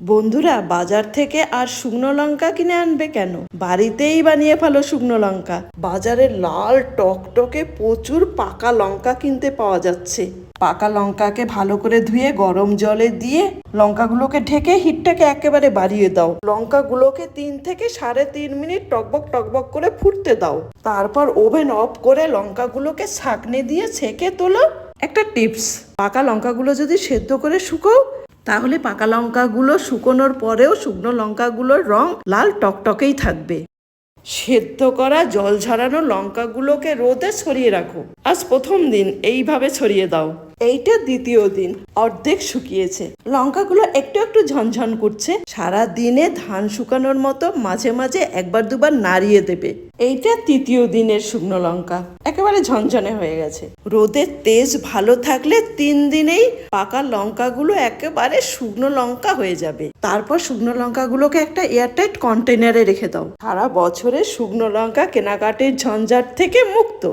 বন্ধুরা, বাজার থেকে আর শুকনো লঙ্কা কিনে আনবে কেন? বাড়িতেই বানিয়ে ফেলো শুকনো লঙ্কা। বাজারে লাল টকটকে প্রচুর পাকা লঙ্কা কিনতে পাওয়া যাচ্ছে। পাকা লঙ্কাকে ভালো করে ধুয়ে গরম জলে দিয়ে লঙ্কাগুলোকে ঢেকে হিটটাকে একেবারে বাড়িয়ে দাও। লঙ্কাগুলোকে 3 থেকে 3.5 মিনিট টকবক টকবক করে ফুটতে দাও। তারপর ওভেন অফ করে লঙ্কাগুলোকে ছাঁকনি দিয়ে ছেঁকে তোলো। একটা টিপস, পাকা লঙ্কাগুলো যদি সেদ্ধ করে শুকোও, তাহলে পাকা লঙ্কাগুলো শুকোনোর পরেও শুকনো লঙ্কাগুলোর রং লাল টকটকেই থাকবে। সেদ্ধ করা জল ঝরানো লঙ্কাগুলোকে রোদে ছড়িয়ে রাখো। আজ প্রথম দিন এইভাবে ছড়িয়ে দাও। এইটা দ্বিতীয় দিন, অর্ধেক শুকিয়েছে। লঙ্কাগুলো একটু একটু ঝনঝন করছে। সারা দিনে ধান শুকানোর মতো মাঝে মাঝে একবার দুবার নাড়িয়ে দেবে। এইটা তৃতীয় দিনের শুকনো লঙ্কা, একেবারে ঝনঝনে হয়ে গেছে। রোদের তেজ ভালো থাকলে 3 দিনেই পাকা লঙ্কাগুলো একেবারে শুকনো লঙ্কা হয়ে যাবে। তারপর শুকনো লঙ্কাগুলোকে একটা এয়ারটাইট কন্টেনারে রেখে দাও। সারা বছরে শুকনো লঙ্কা কেনাকাটির ঝঞ্ঝাট থেকে মুক্ত।